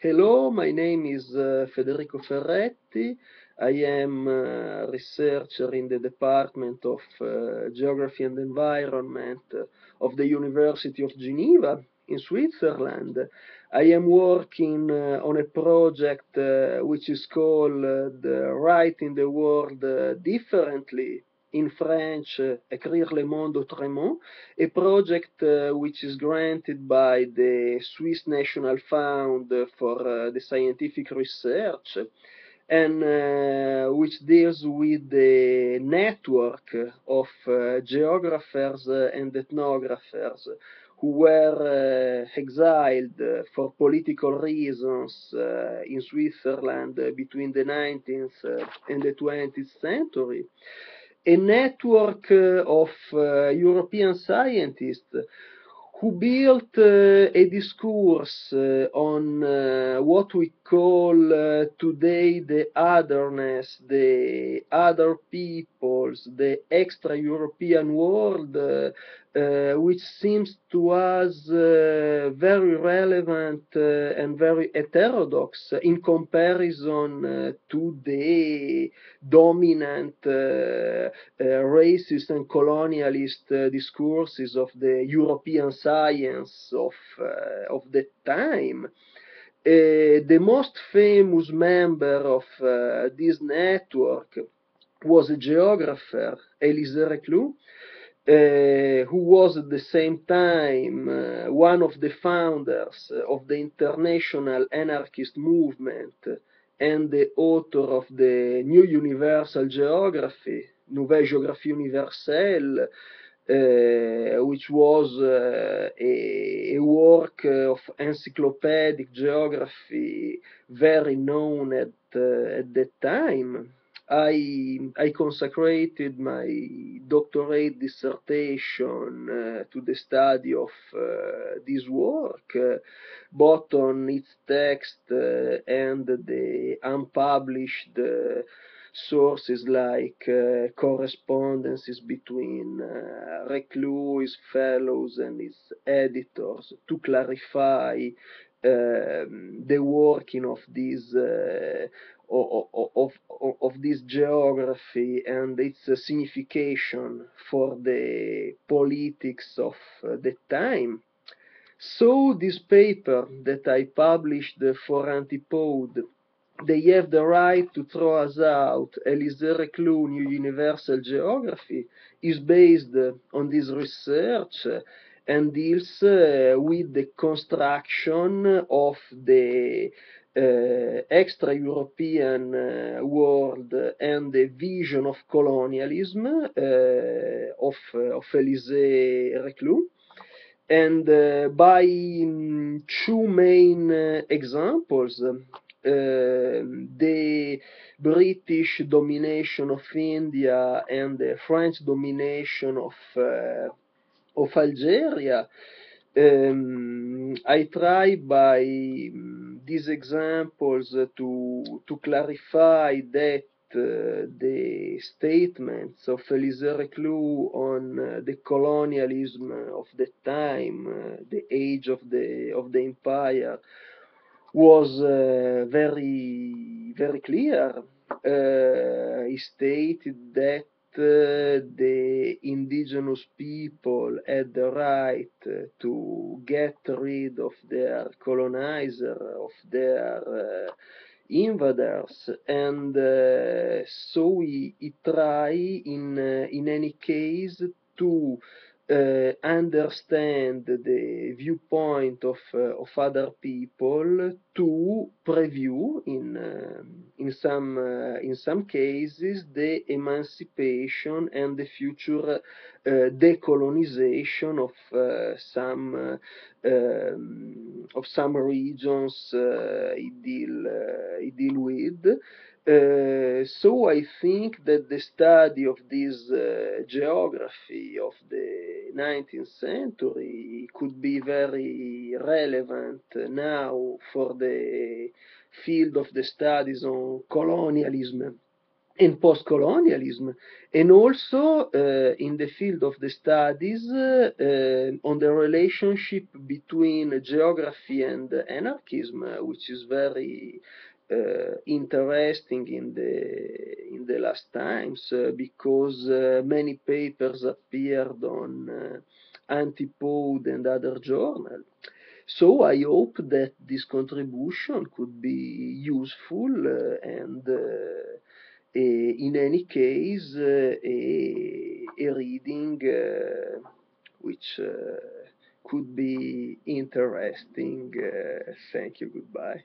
Hello, my name is Federico Ferretti. I am a researcher in the Department of Geography and Environment of the University of Geneva in Switzerland. I am working on a project which is called Writing the World Differently, in French, Écrire le monde autrement, a project which is granted by the Swiss National Fund for the Scientific Research and which deals with the network of geographers and ethnographers who were exiled for political reasons in Switzerland between the 19th and the 20th century. A network of European scientists who built a discourse on what we call today the otherness, the other peoples, the extra-European world, which seems to us very relevant and very heterodox in comparison to the dominant racist and colonialist discourses of the European science of the time. The most famous member of this network was a geographer, Élisée Reclus, who was at the same time one of the founders of the international anarchist movement and the author of the New Universal Geography, Nouvelle Géographie Universelle, which was a work of encyclopedic geography very known at that time. I consecrated my doctorate dissertation to the study of this work, both on its text and the unpublished sources like correspondences between Reclus, his fellows, and his editors to clarify the working of this of this geography and its signification for the politics of the time. So this paper that I published for Antipode, They Have the Right to Throw Us Out, Élisée Reclus, New Universal Geography, is based on this research and deals with the construction of the extra-European world and the vision of colonialism of Élisée Reclus. And by two main examples, the British domination of India and the French domination of Algeria, I try by these examples to clarify that the statements of Élisée Reclus on the colonialism of the time, the age of the empire, was very clear. He stated that the indigenous people had the right to get rid of their colonizer, of their invaders, and so he try in any case to understand the viewpoint of other people, to preview in some cases the emancipation and the future decolonization of some regions he deal with. So I think that the study of this geography of the 19th century could be very relevant now for the field of the studies on colonialism and post-colonialism, and also in the field of the studies on the relationship between geography and anarchism, which is very interesting in the last times because many papers appeared on Antipode and other journals. So I hope that this contribution could be useful and in any case a reading which could be interesting. Thank you, goodbye.